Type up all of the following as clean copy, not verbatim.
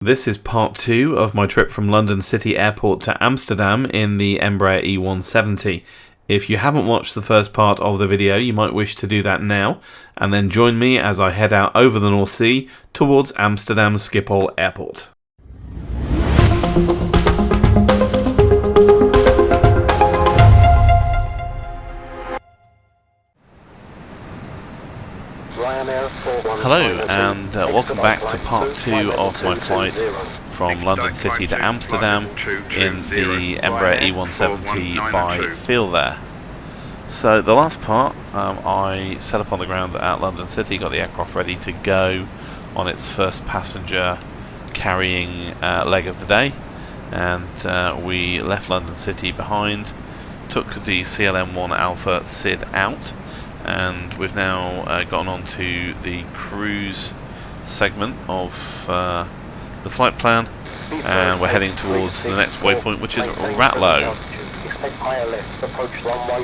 This is part 2 of my trip from London City Airport to Amsterdam in the Embraer E170. If you haven't watched the first part of the video, you might wish to do that now, and then join me as I head out over the North Sea towards Amsterdam Schipol Airport. Hello and welcome back to part 2 of my flight from London City to Amsterdam in the Embraer E170 by FeelThere. So the last part, I set up on the ground at London City, got the aircraft ready to go on its first passenger carrying leg of the day, and we left London City behind, took the CLM-1 Alpha SID out, and we've now gotten on to the cruise segment of the flight plan, and we're heading towards the next waypoint, which is Ratlow.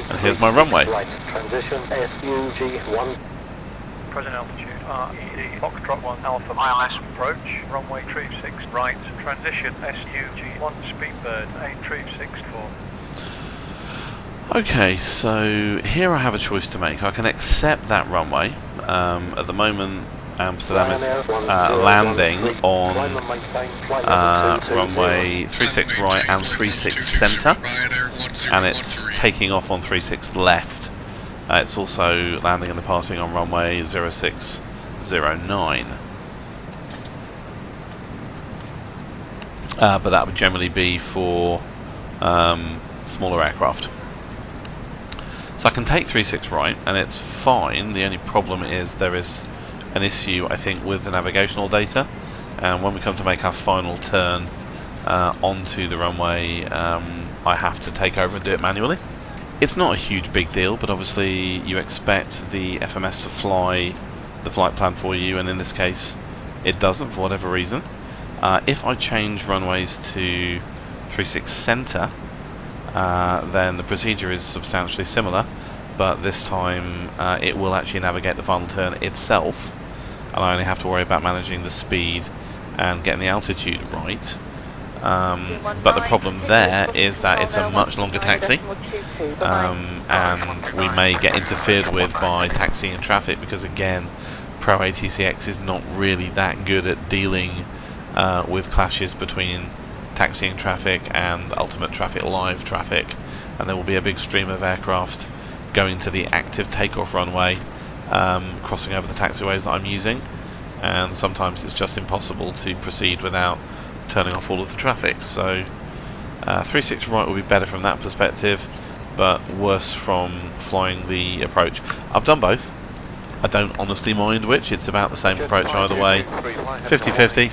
And here's my runway. Transition SUG1. Present altitude RED Foxtrot 1 Alpha ILS approach, runway 36 right, transition SUG1 Speedbird 8364. Okay, so here I have a choice to make. I can accept that runway. At the moment, Amsterdam is landing on runway 36 right and 36 centre, and it's taking off on 36 left. It's also landing and departing on runway 0609. But that would generally be for smaller aircraft. So I can take 36 right, and it's fine. The only problem is there is an issue, I think, with the navigational data, and when we come to make our final turn onto the runway, I have to take over and do it manually. It's not a huge big deal, but obviously you expect the FMS to fly the flight plan for you, and in this case it doesn't for whatever reason. If I change runways to 36 centre, then the procedure is substantially similar, but this time it will actually navigate the final turn itself, and I only have to worry about managing the speed and getting the altitude right. But the problem there is that it's a much longer taxi, and we may get interfered with by taxiing traffic, because again, Pro ATCX is not really that good at dealing with clashes between taxiing traffic and ultimate traffic live traffic, and there will be a big stream of aircraft going to the active takeoff runway, crossing over the taxiways that I'm using, and sometimes it's just impossible to proceed without turning off all of the traffic. So 36 right will be better from that perspective, but worse from flying the approach. I've done both. I don't honestly mind which, it's about the same approach either way. 50-50.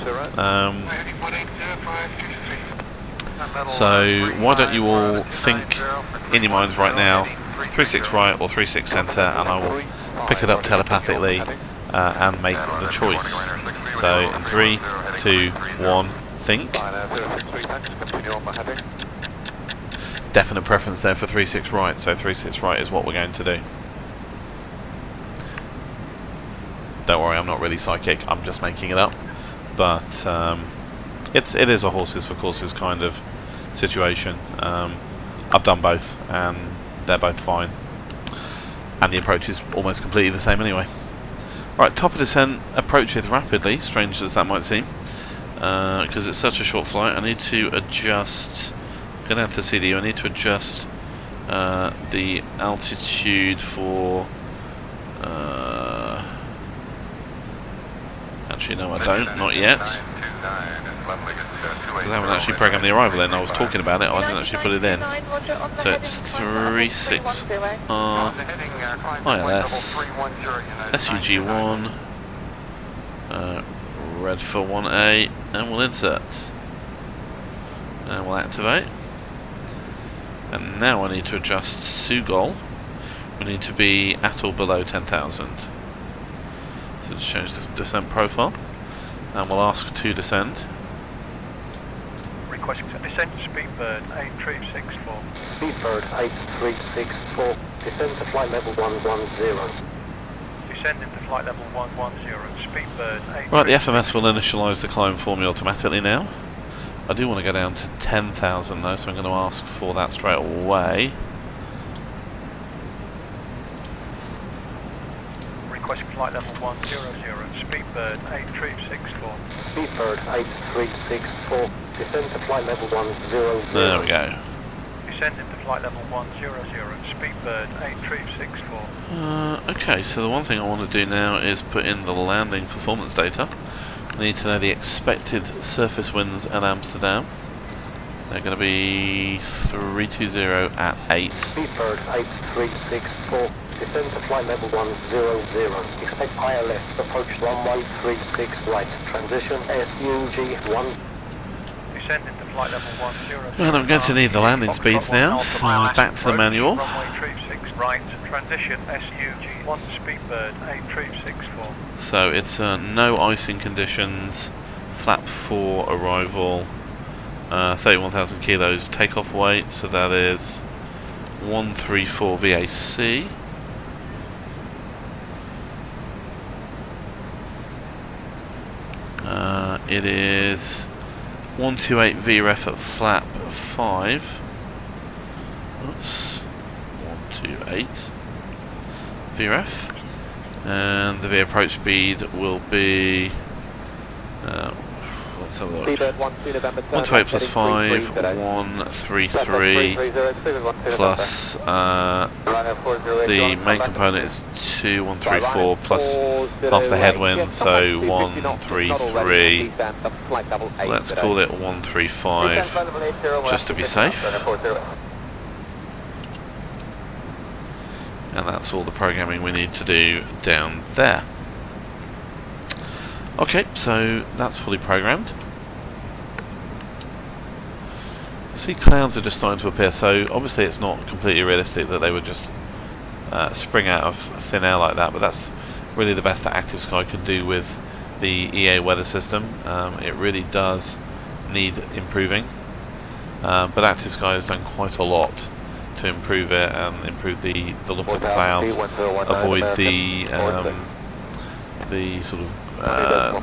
So why don't you all think in your minds right now, 36 right or 36 centre, and I will pick it up telepathically and make the choice. So in 3, 2, 1, think. Definite preference there for 36 right, so 36 right is what we're going to do. Don't worry, I'm not really psychic, I'm just making it up, but it is a horses for courses kind of situation. I've done both, and they're both fine, and the approach is almost completely the same anyway. Right, top of descent approacheth rapidly, strange as that might seem, because it's such a short flight. I need to adjust, go down to the CDU, I need to adjust the altitude for, actually no I don't, not yet, because I haven't actually programmed the arrival in. I was talking about it, I didn't actually put it in. So it's 36 ILS, SUG1, red for 1A, and we'll insert. And we'll activate. And now I need to adjust SUGOL. We need to be at or below 10,000. So just change the descent profile, and we'll ask to descend. Requesting to descend to Speedbird 8364. Speedbird 8364. Descend to flight level 110. Descending to flight level 110, Speedbird 8. Right, the FMS will initialise the climb for me automatically now. I do want to go down to 10,000 though, so I'm going to ask for that straight away. Request flight level 100, Speedbird 8364. Speedbird 8364, descend to flight level 100. There we go. Descending to flight level 100, Speedbird 8364. Okay, so the one thing I want to do now is put in the landing performance data. I need to know the expected surface winds at Amsterdam. They're going to be 320 at 8. Speedbird 8364, descend to flight level 100. Expect ILS, approach runway 36 right, transition SUG1. Descending to flight level 100. Well, I'm going to need the landing speeds now, so back to the manual. Runway 36 right, transition SUG1, Speedbird 8364. So it's no icing conditions, flap 4 arrival, 31,000 kilos takeoff weight, so that is 134 VAC. It is 128 VREF at flap 5. Oops. 128 VREF. And the V approach speed will be let's have a look. 128 plus 5, 133 plus the main component is 2, 134 plus half the headwind, so 133. Let's call it 135 just to be safe. And that's all the programming we need to do down there. Okay, so that's fully programmed. See, clouds are just starting to appear, so obviously it's not completely realistic that they would just spring out of thin air like that, but that's really the best that Active Sky can do with the EA weather system. It really does need improving, but Active Sky has done quite a lot to improve it and improve the look of the clouds, avoid the sort of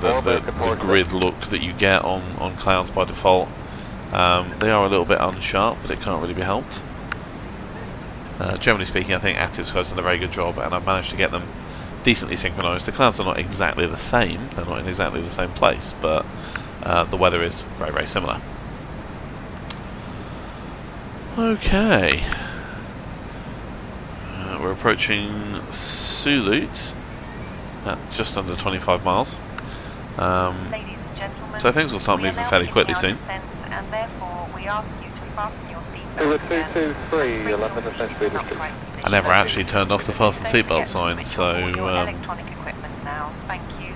the grid look that you get on clouds by default. They are a little bit unsharp, but it can't really be helped. Generally speaking, I think Active Sky's done a very good job, and I've managed to get them decently synchronised. The clouds are not exactly the same, they're not in exactly the same place, but the weather is very, very similar. Okay. We're approaching Sulut at just under 25 miles. Ladies and gentlemen, so things will start moving fairly quickly soon. And therefore we ask you to fasten your seatbelts again. I never actually turned off the fasten seatbelt sign, so electronic equipment now. Thank you.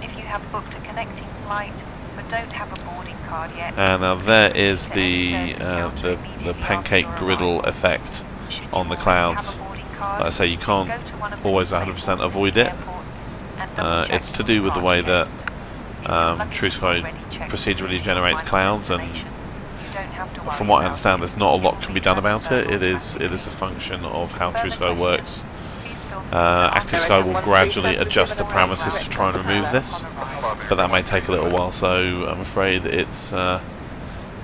If you have booked a connecting flight but don't have a boarding card yet. And now there is the pancake griddle effect on the clouds. Like I say, you can't always 100% avoid it. It's to do with the way that True Sky procedurally generates clouds, and from what I understand, there's not a lot can be done about it. It is a function of how True Sky works. Active Sky will gradually adjust the parameters to try and remove this, but that may take a little while. So I'm afraid it's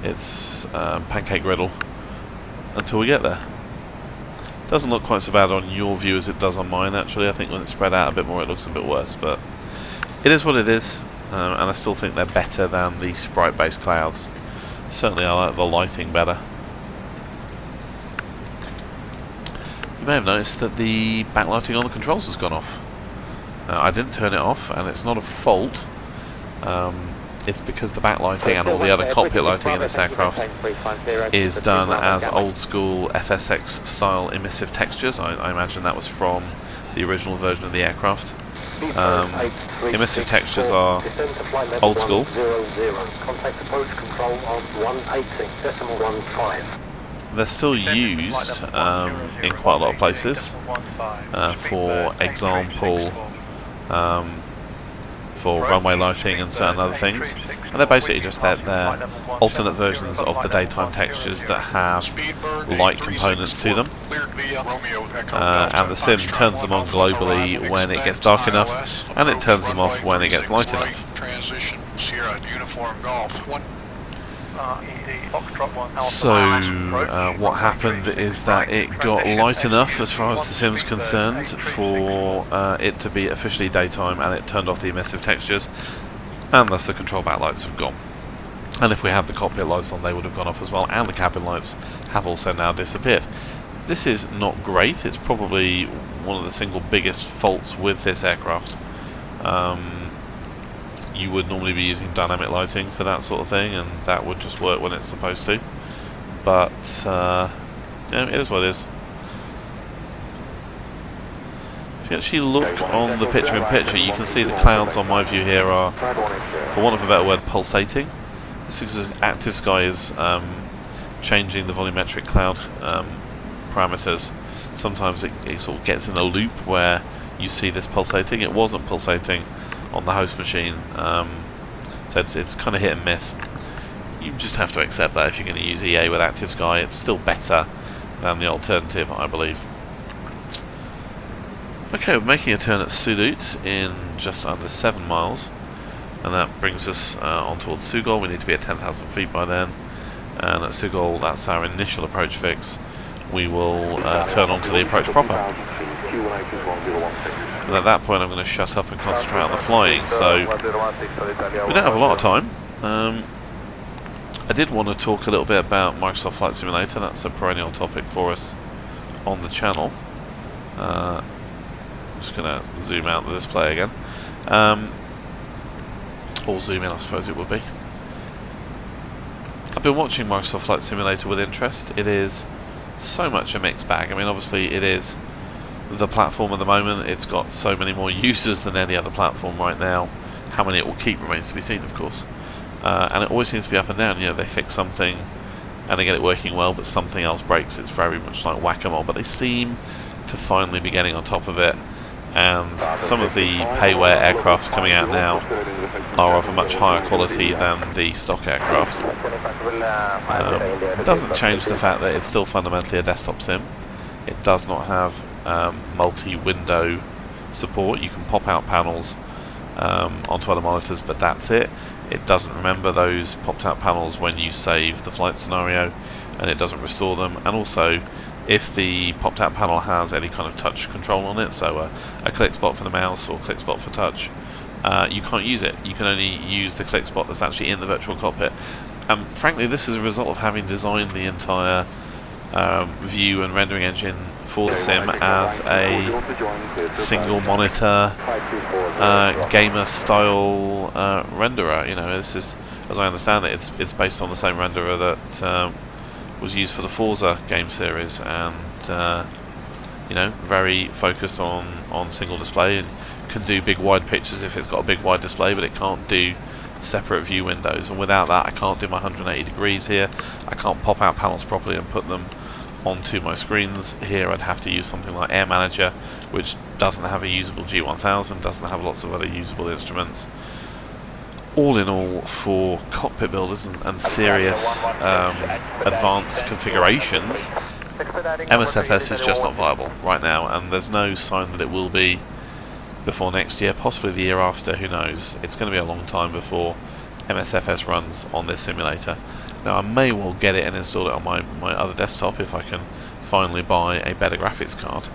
pancake griddle until we get there. Doesn't look quite so bad on your view as it does on mine, actually. I think when it's spread out a bit more it looks a bit worse, but it is what it is, and I still think they're better than the sprite based clouds. Certainly I like the lighting better. You may have noticed that the backlighting on the controls has gone off. I didn't turn it off, and it's not a fault. It's because the backlighting and all the other cockpit lighting in this aircraft is done as old school FSX style emissive textures. I imagine that was from the original version of the aircraft. Emissive textures are old school. They're still used in quite a lot of places. For example, for runway lighting and certain other things, and they're basically just they're alternate versions of the daytime textures that have light components to them, and the sim turns them on globally when it gets dark enough, and it turns them off when it gets light enough. So what happened is that it got light enough as far as the sim's concerned for it to be officially daytime, and it turned off the emissive textures, and thus the control backlights have gone. And if we had the cockpit lights on, they would have gone off as well, and the cabin lights have also now disappeared. This is not great. It's probably one of the single biggest faults with this aircraft. You would normally be using dynamic lighting for that sort of thing, and that would just work when it's supposed to. But yeah, it is what it is. If you actually look on the picture-in-picture, you can see the clouds on my view here are, for want of a better word, pulsating. This is because Active Sky is changing the volumetric cloud parameters. Sometimes it sort of gets in a loop where you see this pulsating. It wasn't pulsating on the host machine, so it's kind of hit and miss. You just have to accept that if you're going to use EA with Active Sky. It's still better than the alternative, I believe. Okay, we're making a turn at Sulut in just under 7 miles, and that brings us on towards Sugol. We need to be at 10,000 feet by then, and at Sugol, that's our initial approach fix. We will turn on to the approach proper. And at that point I'm going to shut up and concentrate on the flying, so we don't have a lot of time. I did want to talk a little bit about Microsoft Flight Simulator. That's a perennial topic for us on the channel. I'm just going to zoom out the display again, or zoom in, I suppose it would be. I've been watching Microsoft Flight Simulator with interest. It is so much a mixed bag. I mean, obviously it is the platform at the moment. It's got so many more users than any other platform right now. How many it will keep remains to be seen, of course. And it always seems to be up and down. You know, they fix something and they get it working well, but something else breaks. It's very much like whack-a-mole, but they seem to finally be getting on top of it. And some of the payware aircraft coming out now are of a much higher quality than the stock aircraft. It doesn't change the fact that it's still fundamentally a desktop sim. It does not have multi-window support. You can pop out panels onto other monitors, but that's it. It doesn't remember those popped out panels when you save the flight scenario, and it doesn't restore them. And also, if the popped out panel has any kind of touch control on it, so a click spot for the mouse or click spot for touch, you can't use it. You can only use the click spot that's actually in the virtual cockpit. And frankly, this is a result of having designed the entire view and rendering engine for the sim as a single monitor gamer style renderer. You know, this is, as I understand it, it's based on the same renderer that was used for the Forza game series, and you know, very focused on single display, and can do big wide pictures if it's got a big wide display, but it can't do separate view windows. And without that, I can't do my 180 degrees here. I can't pop out panels properly and put them onto my screens here. I'd have to use something like Air Manager, which doesn't have a usable G1000, doesn't have lots of other usable instruments. All in all, for cockpit builders and serious advanced configurations, MSFS is just not viable right now, and there's no sign that it will be before next year, possibly the year after, who knows. It's going to be a long time before MSFS runs on this simulator. Now, I may well get it and install it on my other desktop if I can finally buy a better graphics card,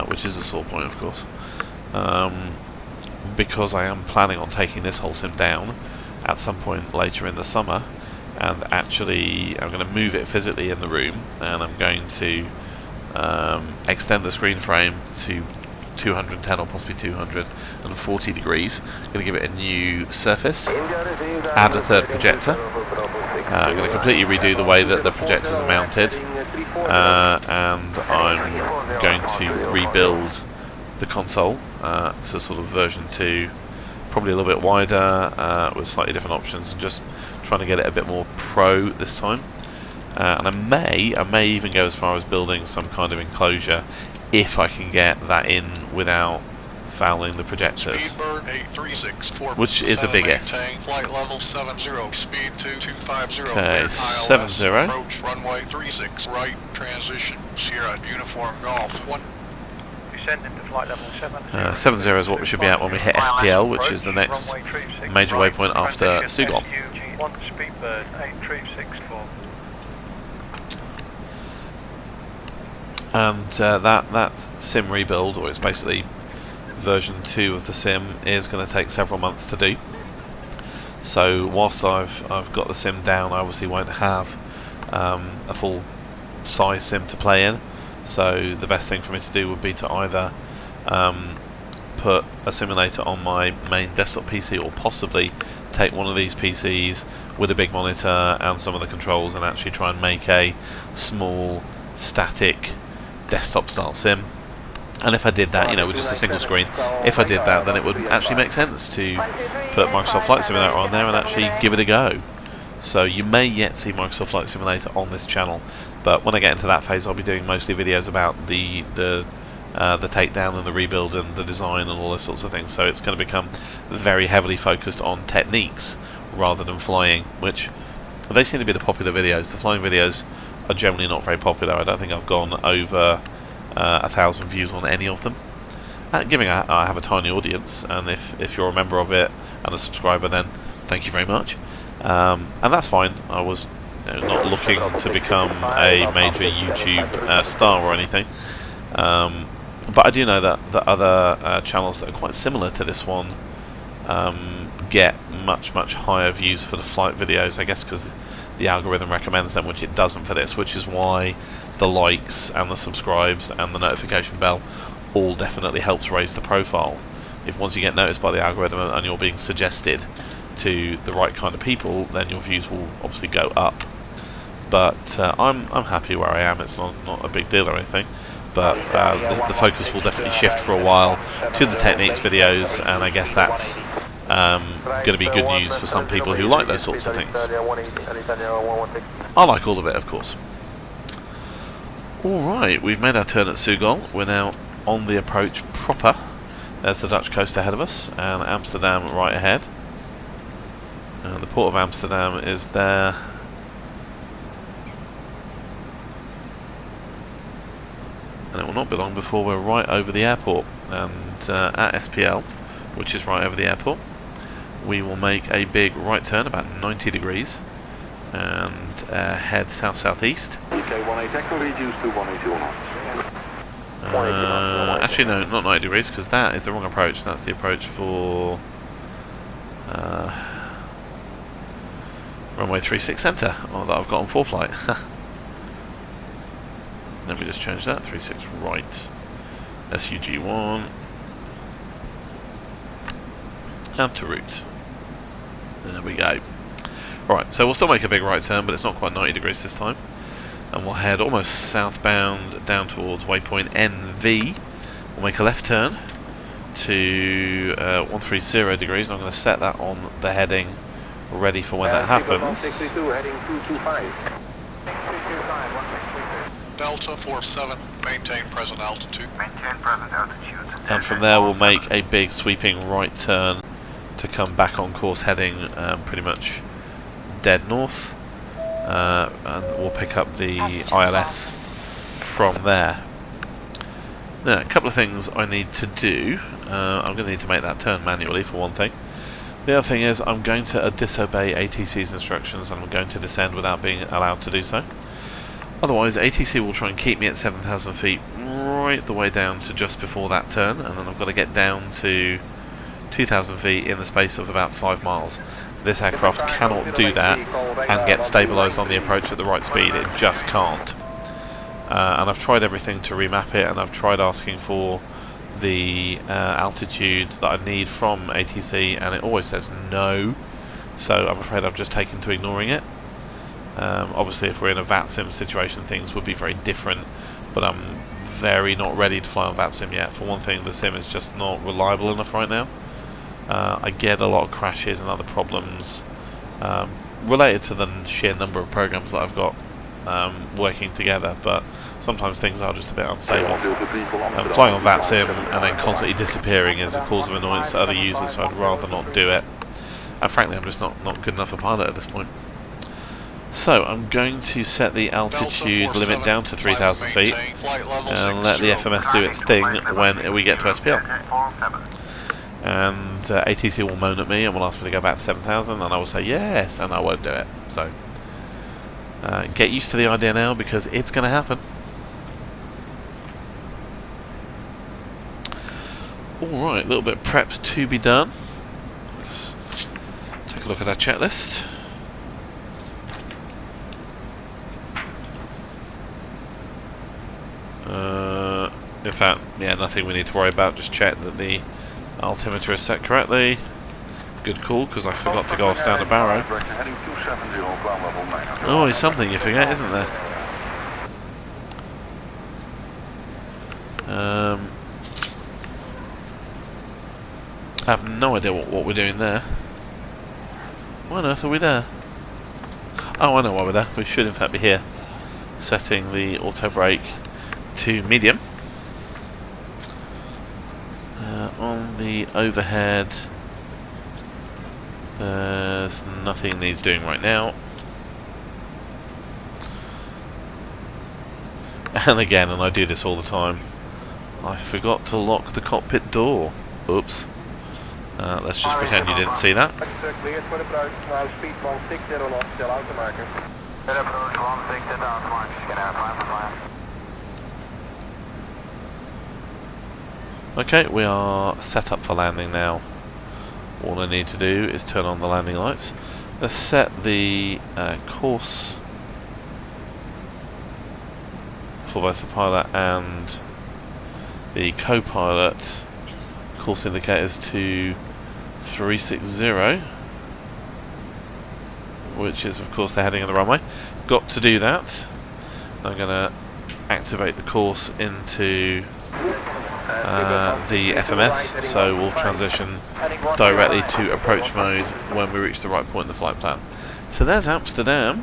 which is a sore point, of course, because I am planning on taking this whole sim down at some point later in the summer, and actually I'm going to move it physically in the room, and I'm going to extend the screen frame to 210 or possibly 240 degrees. I'm going to give it a new surface, add a third projector. I'm going to completely redo the way that the projectors are mounted, and I'm going to rebuild the console to sort of version 2, probably a little bit wider with slightly different options, and just trying to get it a bit more pro this time. And I may even go as far as building some kind of enclosure if I can get that in without fouling the projectors, Speedbird 8364, which is a big if. Flight level 70, speed 2250. Okay, 70. Approach runway 36, right, transition, Sierra, uniform golf, 1. Descending to flight level 70. 70 is what we should be at when we hit SPL, which is the next major waypoint after Sugol. One Speedbird 8364. And that sim rebuild, or it's basically version 2 of the sim, is going to take several months to do. So whilst I've got the sim down, I obviously won't have a full size sim to play in. So the best thing for me to do would be to either put a simulator on my main desktop PC, or possibly take one of these PCs with a big monitor and some of the controls and actually try and make a small static desktop style sim. And if I did that, you know, with just a single screen, if I did that, then it would actually make sense to put Microsoft Flight Simulator on there and actually give it a go. So you may yet see Microsoft Flight Simulator on this channel, but when I get into that phase, I'll be doing mostly videos about the takedown and the rebuild and the design and all those sorts of things. So it's going to become very heavily focused on techniques rather than flying, which they seem to be the popular videos. The flying videos are generally not very popular. I don't think I've gone over 1,000 views on any of them. Given I have a tiny audience, and if you're a member of it and a subscriber, then thank you very much. And that's fine. I was not looking to become a major YouTube star or anything. But I do know that other channels that are quite similar to this one get much higher views for the flight videos, I guess because the algorithm recommends them, which it doesn't for this, which is why the likes and the subscribes and the notification bell all definitely helps raise the profile. If once you get noticed by the algorithm and you're being suggested to the right kind of people, then your views will obviously go up. But I'm happy where I am. It's not a big deal or anything. But the focus will definitely shift for a while to the techniques videos, and I guess that's going to be good news for some people who like those sorts of things. I like all of it, of course. Alright, we've made our turn at Sugol. We're now on the approach proper. There's the Dutch coast ahead of us, and Amsterdam right ahead. And the port of Amsterdam is there. And it will not be long before we're right over the airport. And at SPL, which is right over the airport, we will make a big right turn, about 90 degrees, and head south-southeast. Actually no, not 90 degrees, because that is the wrong approach. That's the approach for runway 36 centre, that I've got on 4-flight. Let me just change that, 36 right, SUG1, and to route. There we go. Right, so we'll still make a big right turn, but it's not quite 90 degrees this time. And we'll head almost southbound down towards waypoint NV. We'll make a left turn to 130 degrees. I'm going to set that on the heading ready for when that happens. Delta 47, maintain present altitude. Maintain present altitude. And from there we'll make a big sweeping right turn to come back on course, heading pretty much dead north. And we'll pick up the ILS from there. Now, a couple of things I need to do. I'm going to need to make that turn manually for one thing. The other thing is I'm going to disobey ATC's instructions, and I'm going to descend without being allowed to do so. Otherwise, ATC will try and keep me at 7,000 feet right the way down to just before that turn, and then I've got to get down to 2,000 feet in the space of about 5 miles. This aircraft cannot do that and get stabilised on the approach at the right speed. It just can't. And I've tried everything to remap it, and I've tried asking for the altitude that I need from ATC, and it always says no. So I'm afraid I've just taken to ignoring it. Obviously, if we're in a VATSIM situation, things would be very different, but I'm very not ready to fly on VATSIM yet. For one thing, the sim is just not reliable enough right now. I get a lot of crashes and other problems related to the sheer number of programs that I've got working together, but sometimes things are just a bit unstable. Flying on VATSIM and then constantly disappearing is a cause of annoyance to other users, so I'd rather not do it. And frankly, I'm just not good enough a pilot at this point. So, I'm going to set the altitude limit down to 3,000 feet and let the FMS do its thing when we get to SPL. And ATC will moan at me and will ask me to go back to 7,000, and I will say yes, and I won't do it. So, get used to the idea now, because it's going to happen. Alright, a little bit of prep to be done. Let's take a look at our checklist. In fact, yeah, nothing we need to worry about. Just check that the altimeter is set correctly. Good call, because I forgot to go off down the barrow. Oh, it's something you forget, isn't there? I have no idea what we're doing there. Why on earth are we there? Oh, I know why we're there. We should in fact be here. Setting the auto brake to medium. On the overhead, there's nothing needs doing right now. And again, and I do this all the time, I forgot to lock the cockpit door. Oops. Let's just pretend you didn't see that. Okay, we are set up for landing now. All I need to do is turn on the landing lights. Let's set the course for both the pilot and the co-pilot course indicators to 360, which is of course the heading of the runway. Got to do that. I'm going to activate the course into the FMS, so we'll transition directly to approach mode when we reach the right point in the flight plan. So there's Amsterdam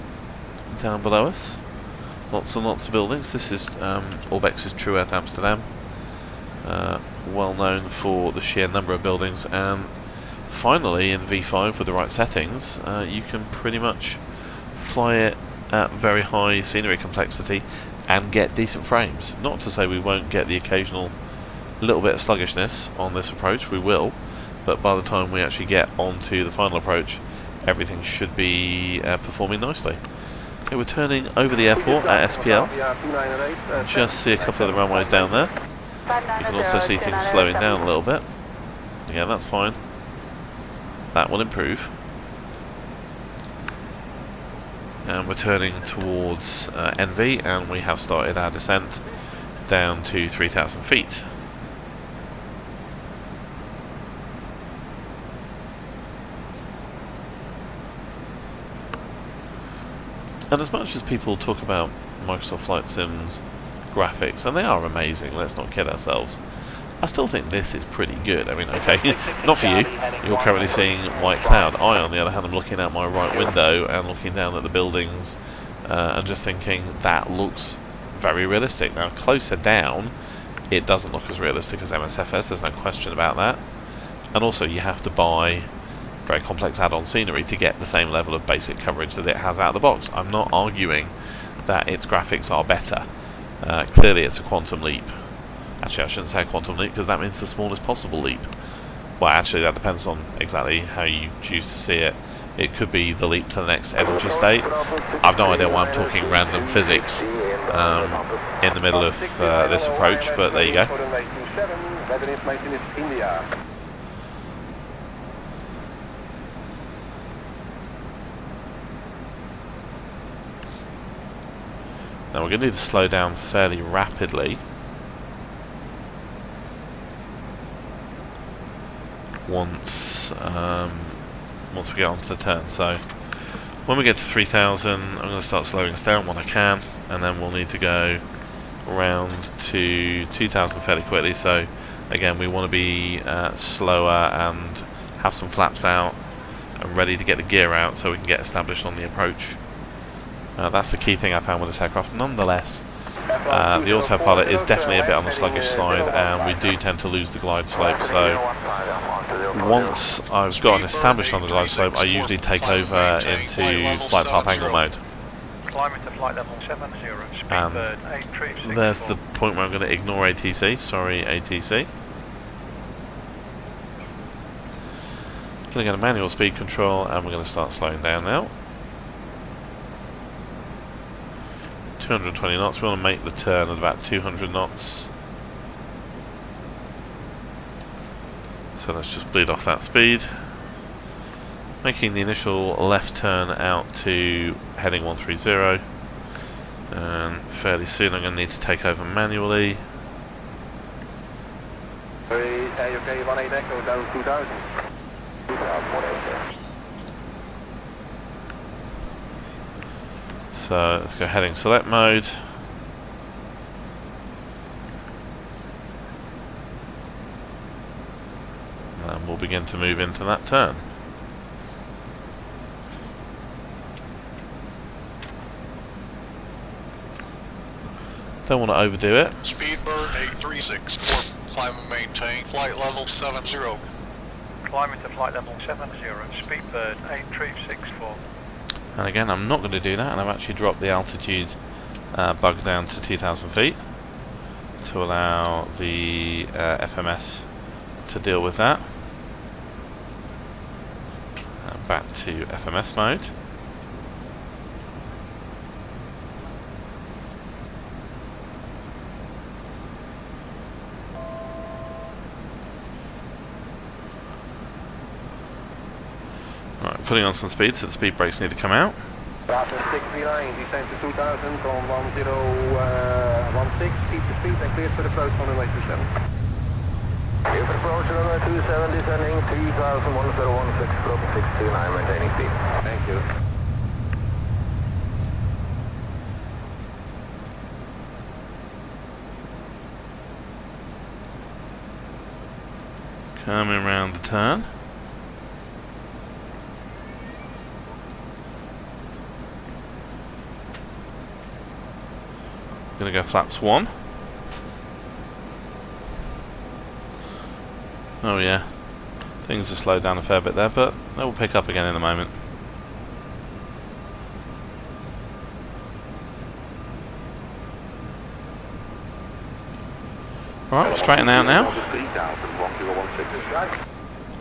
down below us. Lots and lots of buildings. This is Orbex's True Earth Amsterdam. Well known for the sheer number of buildings, and finally in V5 with the right settings you can pretty much fly it at very high scenery complexity and get decent frames. Not to say we won't get the occasional little bit of sluggishness on this approach, we will, but by the time we actually get onto the final approach, everything should be performing nicely. Okay, we're turning over the airport at SPL. Just see a couple of the runways down there. You can also see things slowing down a little bit. Yeah, that's fine. That will improve. And we're turning towards NV, and we have started our descent down to 3,000 feet. And as much as people talk about Microsoft Flight Sim's graphics, and they are amazing, let's not kid ourselves, I still think this is pretty good. I mean, okay, not for you, you're currently seeing white cloud. I, on the other hand, am looking out my right window and looking down at the buildings and just thinking, that looks very realistic. Now, closer down, it doesn't look as realistic as MSFS, there's no question about that. And also, you have to buy very complex add-on scenery to get the same level of basic coverage that it has out of the box. I'm not arguing that its graphics are better. Clearly it's a quantum leap. Actually, I shouldn't say a quantum leap, because that means the smallest possible leap. Well, actually that depends on exactly how you choose to see it. It could be the leap to the next energy state. I've no idea why I'm talking random physics in the middle of this approach, but there you go. Now we're going to need to slow down fairly rapidly once we get onto the turn. So when we get to 3,000, I'm going to start slowing us down when I can, and then we'll need to go around to 2,000 fairly quickly. So again, we want to be slower and have some flaps out and ready to get the gear out so we can get established on the approach. That's the key thing I found with this aircraft. Nonetheless, The autopilot is definitely a bit on the sluggish side, and we do tend to lose the glide slope, so once I've gotten established on the glide slope, I usually take over into flight path angle mode. Climbing to flight level 70, Speedbird 836. There's the point where I'm going to ignore ATC, sorry ATC. Going to get a manual speed control, and we're going to start slowing down now. 220 knots, we want to make the turn at about 200 knots. So let's just bleed off that speed. Making the initial left turn out to heading 130. And fairly soon I'm going to need to take over manually. Okay, 18 Echo down 2000. So let's go heading select mode. And we'll begin to move into that turn. Don't want to overdo it. Speedbird 836, climb and maintain flight level 70. Climbing to flight level 70, Speedbird 8364. And again, I'm not going to do that, and I've actually dropped the altitude bug down to 2,000 feet to allow the FMS to deal with that. Back to FMS mode. Right, putting on some speed, so the speed brakes need to come out. Rapid 639, descend to 2000 on 1016, keep the speed and clear for the approach on runway 27. Clear for approach runway 27, descending 3000, 1016, stroke 629, maintaining speed. Thank you. Coming around the turn. Gonna go flaps 1. Oh yeah, things have slowed down a fair bit there, but they will pick up again in a moment. Alright, we'll straighten out now.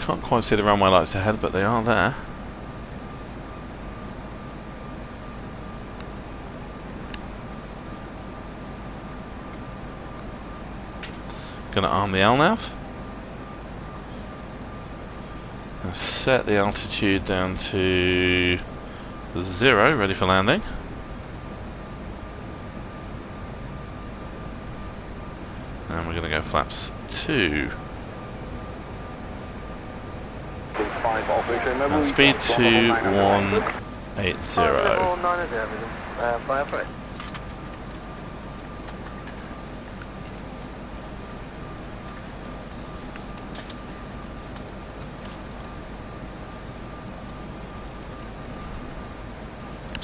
Can't quite see the runway lights ahead, but they are there. Gonna arm the LNAV. Set the altitude down to 0, ready for landing. And we're gonna go flaps 2. And speed to 180.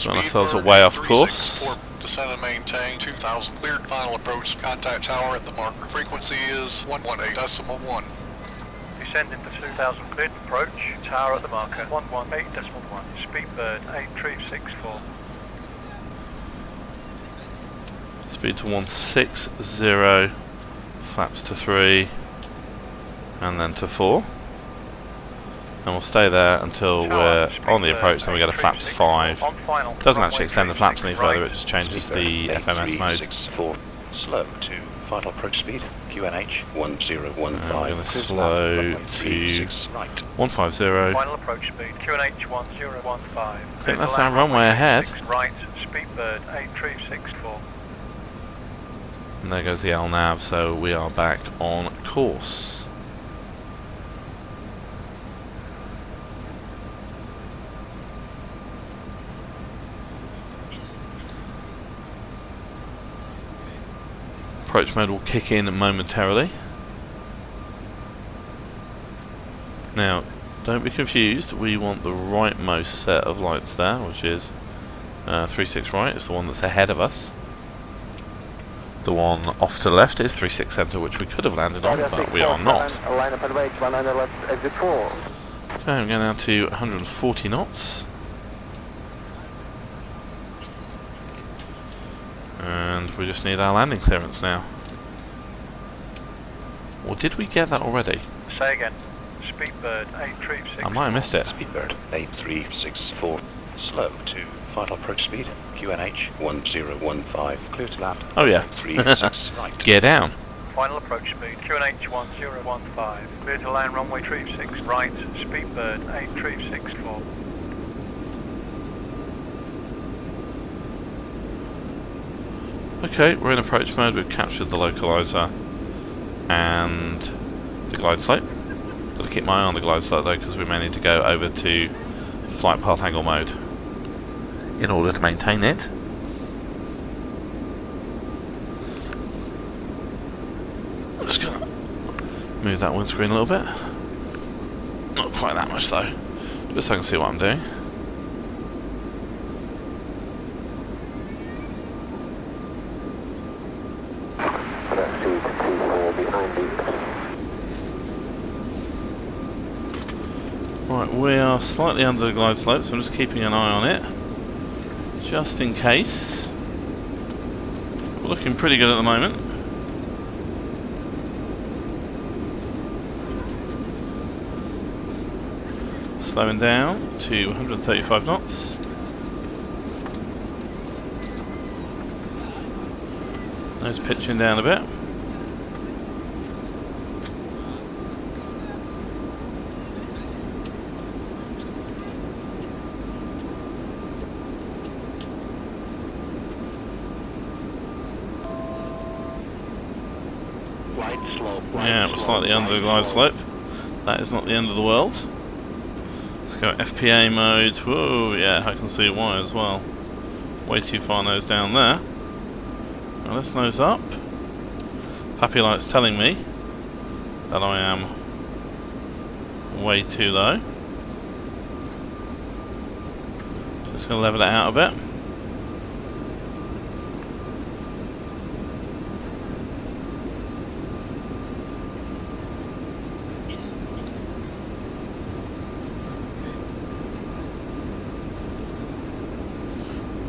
Run ourselves way off course. Descend and maintain 2000. Cleared final approach. Contact tower at the marker. Frequency is 118.1. Descending to 2000, cleared approach. Tower at the marker 118.1. Speedbird 8364. Speed to 160. Flaps to 3. And then to 4. And we'll stay there until we're on the approach, then we go to flaps 5. Doesn't actually extend the flaps any further, it just changes the FMS mode. Slow to final approach speed, QNH 1015. We're going to slow to 150. Final approach speed, QNH 1015. I think that's our runway ahead. Right, Speedbird 8364. And there goes the LNAV, so we are back on course. Approach mode will kick in momentarily. Now, don't be confused, we want the rightmost set of lights there, which is 36 right, it's the one that's ahead of us. The one off to the left is 36 Centre, which we could have landed on, but we are not. Line up and wait, 100 left, exit 4. Okay, I'm going down to 140 knots. And we just need our landing clearance now. Or did we get that already? Say again. Speedbird 8364. I might have missed it. Speedbird 8364. Slow to final approach speed. QNH 1015. Clear to land. Oh yeah. 36 right. Gear down. Final approach speed, QNH 1015. Clear to land runway 36 right, Speedbird 8364. Okay, we're in approach mode. We've captured the localizer and the glide slope. Got to keep my eye on the glide slope though, because we may need to go over to flight path angle mode in order to maintain it. I'm just gonna move that windscreen a little bit. Not quite that much though, just so I can see what I'm doing. Right, we are slightly under the glide slope, so I'm just keeping an eye on it, just in case. We're looking pretty good at the moment. Slowing down to 135 knots. Nose pitching down a bit. Yeah, we're slightly under the glide slope. That is not the end of the world. Let's go FPA mode. Whoa, yeah, I can see why as well. Way too far nose down there. Now let's nose up. Happy light's telling me that I am way too low. Just going to level it out a bit.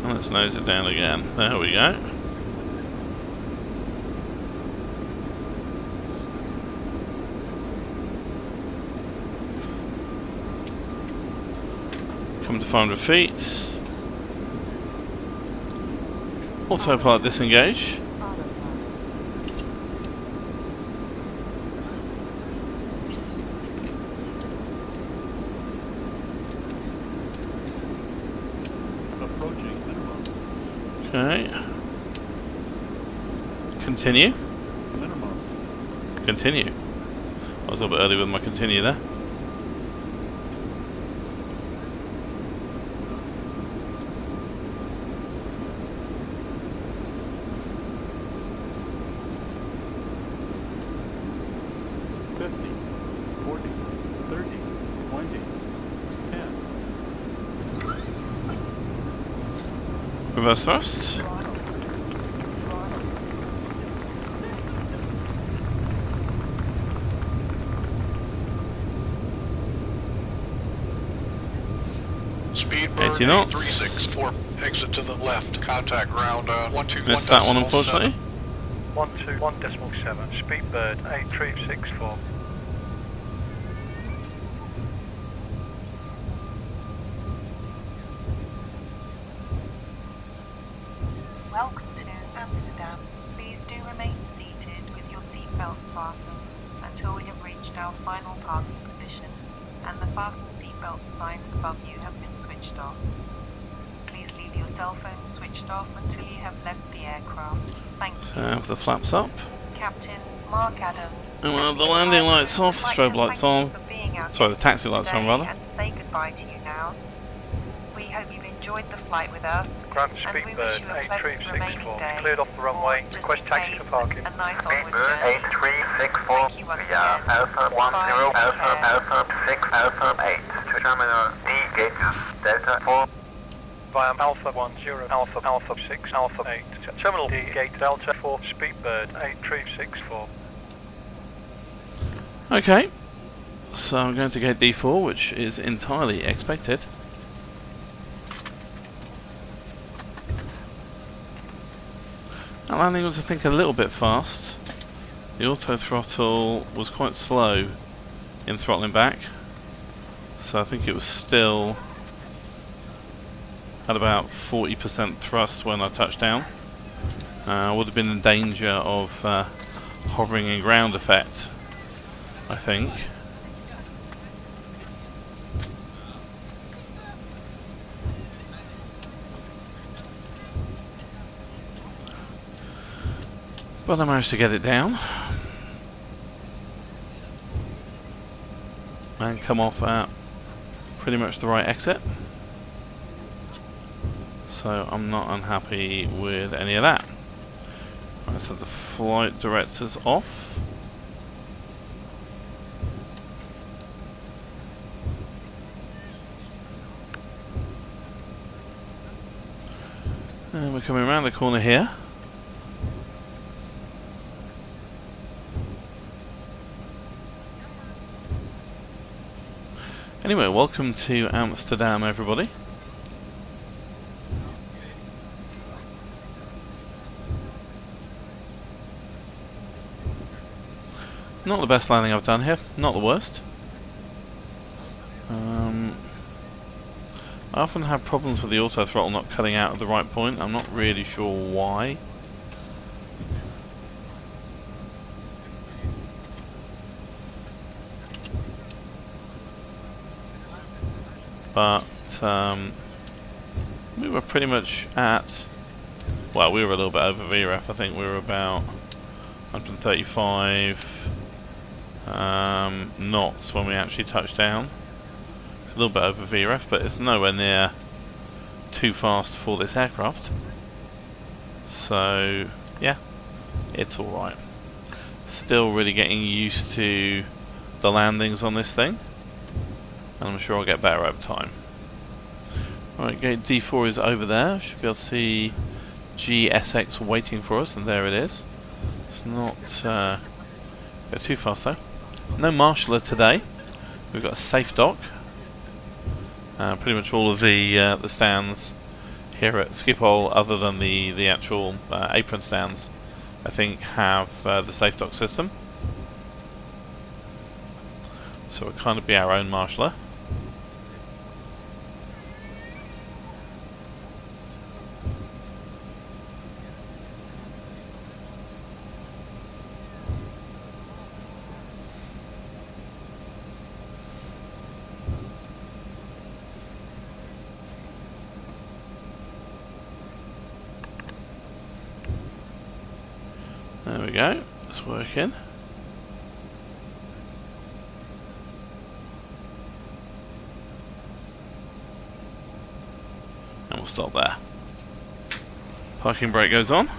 Let's nose it down again. There we go. Come to 500 feet. Autopilot disengage. Okay. Continue. Continue. I was a little bit early with my continue there. Reverse thrust. Speedbird 80 knots. 364. Exit to the left. Contact ground 121. Missed that one, unfortunately. 121.7. Speedbird 8364. Welcome to Amsterdam. Please do remain seated with your seatbelts fastened until we have reached our final parking position and the fasten seatbelt signs above you have been switched off. Please leave your cell phones switched off until you have left the aircraft. Thank you. So have the flaps up. Captain Mark Adams. And we'll have the landing lights off, strobe lights on. Sorry, the taxi lights on rather. And say goodbye to you now. We hope you've enjoyed the flight with us. Ground And we wish Speedbird you a pleasant remaining 8364. day. Cleared off the runway. Or just Request in taxi case, for parking. a nice onward Speedbird journey. 8364 Thank you once via again. Alpha 10 Goodbye, take care. Alpha 6 Alpha 8 to Terminal D, gauges Delta 4. via Alpha 10, Alpha 6, Alpha 8, to Terminal D, Gate Delta 4, Speedbird 8364. Okay, so I'm going to Gate D4, which is entirely expected. That landing was, I think, a little bit fast. The auto throttle was quite slow in throttling back, so I think it was still at about 40% thrust when I touched down. I would have been in danger of hovering in ground effect, I think. But I managed to get it down and come off at pretty much the right exit. So I'm not unhappy with any of that. Right, so the flight director's off. And we're coming around the corner here. Anyway, welcome to Amsterdam, everybody. Not the best landing I've done here, not the worst. I often have problems with the auto throttle not cutting out at the right point. I'm not really sure why. But we were pretty much at, well, we were a little bit over VREF. I think we were about 135 knots when we actually touched down. A little bit over VREF, but it's nowhere near too fast for this aircraft. So yeah, it's alright. Still really getting used to the landings on this thing, and I'm sure I'll get better over time. Alright, gate D4 is over there. Should be able to see GSX waiting for us, and there it is. It's not go too fast though. No marshaller today. We've got a safe dock. Pretty much all of the stands here at Schipol, other than the actual apron stands, I think have the safe dock system. So we'll kind of be our own marshaller. There we go, it's working. And we'll stop there. Parking brake goes on.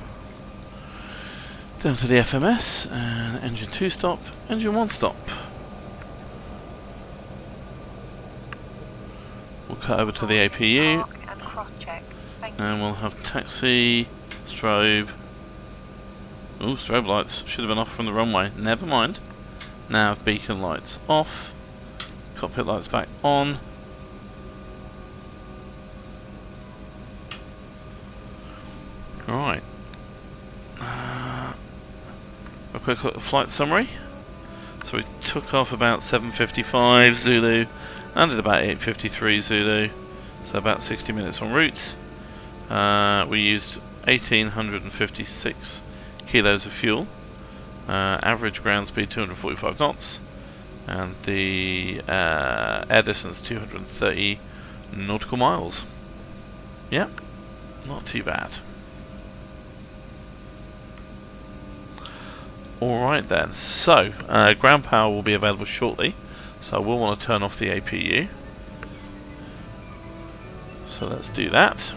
Down to the FMS, and engine 2 stop, engine 1 stop. We'll cut over to the APU, and we'll have taxi, strobe. Ooh, strobe lights should have been off from the runway. Never mind. Nav beacon lights off. Cockpit lights back on. Alright. A quick look at the flight summary. So we took off about 7:55 Zulu, landed about 8:53 Zulu, so about 60 minutes en route. We used 1,856 kilos of fuel, average ground speed 245 knots, and the air distance 230 nautical miles. Yep, not too bad. Alright then, so ground power will be available shortly, so we'll want to turn off the APU. So let's do that.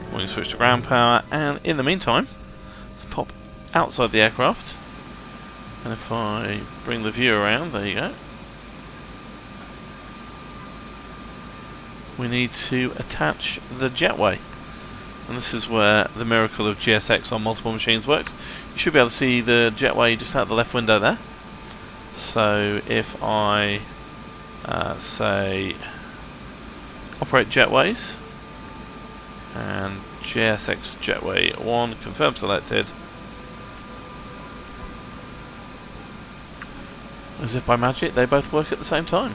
We're going to switch to ground power, and in the meantime, let's pop outside the aircraft, and if I bring the view around, there you go. we need to attach the jetway. And this is where the miracle of GSX on multiple machines works. You should be able to see the jetway just out the left window there. So if I say operate jetways and GSX jetway 1, confirm selected, as if by magic they both work at the same time.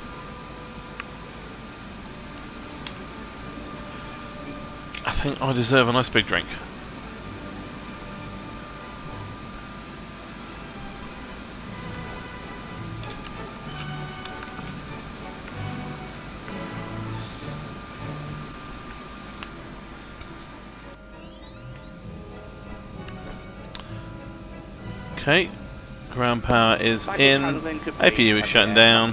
I think I deserve a nice big drink. Okay, ground power is in, APU is shutting down,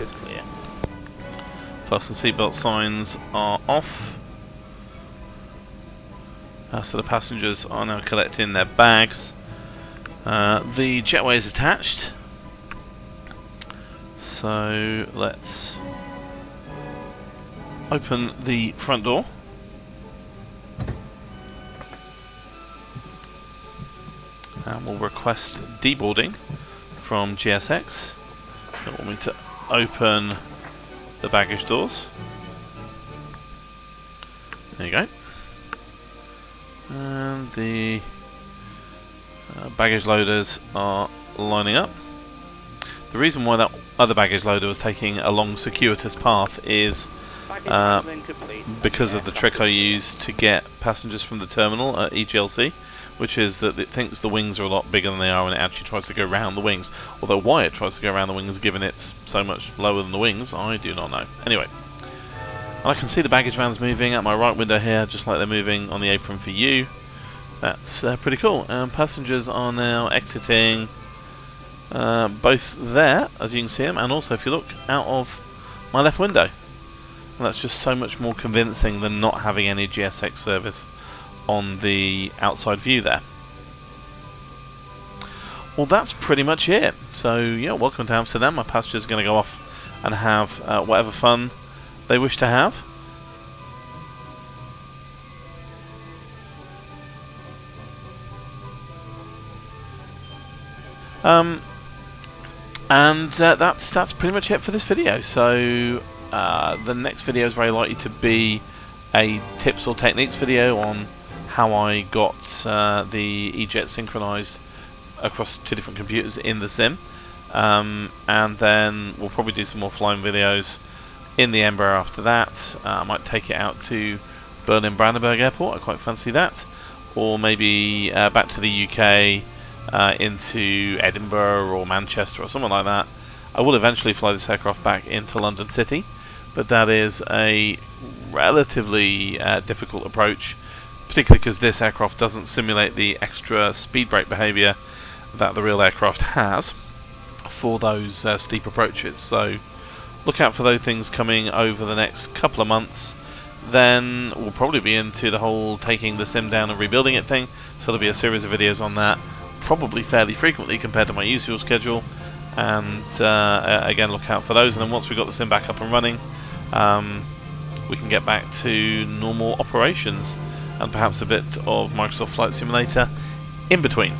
fasten seatbelt signs are off. So the passengers are now collecting their bags. The jetway is attached, so let's open the front door. And we'll request deboarding from GSX. They want me to open the baggage doors. There you go. And the baggage loaders are lining up. The reason why that other baggage loader was taking a long circuitous path is because of the trick I used to get passengers from the terminal at EGLC, which is that it thinks the wings are a lot bigger than they are when it actually tries to go around the wings. Although why it tries to go around the wings, given it's so much lower than the wings, I do not know. Anyway, and I can see the baggage vans moving at my right window here, just like they're moving on the apron for you. That's pretty cool. And passengers are now exiting both there, as you can see them, and also if you look out of my left window. And that's just so much more convincing than not having any GSX service on the outside view there. Well, that's pretty much it. So yeah, welcome to Amsterdam. My passengers are going to go off and have whatever fun they wish to have. That's pretty much it for this video. So the next video is very likely to be a tips or techniques video on how I got the E-Jet synchronized across 2 different computers in the sim, and then we'll probably do some more flying videos in the Embraer after that. I might take it out to Berlin-Brandenburg Airport, I quite fancy that, or maybe back to the UK into Edinburgh or Manchester or something like that. I will eventually fly this aircraft back into London City, but that is a relatively difficult approach, particularly because this aircraft doesn't simulate the extra speed brake behaviour that the real aircraft has for those steep approaches. So look out for those things coming over the next couple of months. Then we'll probably be into the whole taking the sim down and rebuilding it thing, so there'll be a series of videos on that, probably fairly frequently compared to my usual schedule. And again, look out for those, and then once we've got the sim back up and running, we can get back to normal operations and perhaps a bit of Microsoft Flight Simulator in between.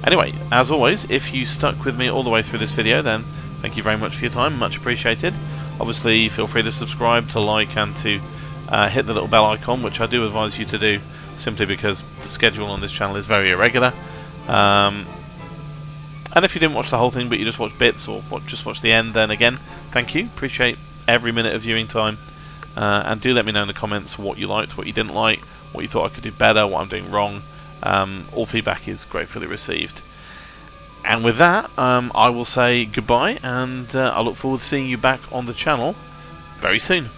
Anyway, as always, if you stuck with me all the way through this video, then thank you very much for your time, much appreciated. Obviously, feel free to subscribe, to like, and to hit the little bell icon, which I do advise you to do, simply because the schedule on this channel is very irregular. And if you didn't watch the whole thing, but you just watched bits, or just watch the end, then again, thank you, appreciate every minute of viewing time. And do let me know in the comments what you liked, what you didn't like, what you thought I could do better, what I'm doing wrong. All feedback is gratefully received. And with that, I will say goodbye, and I look forward to seeing you back on the channel very soon.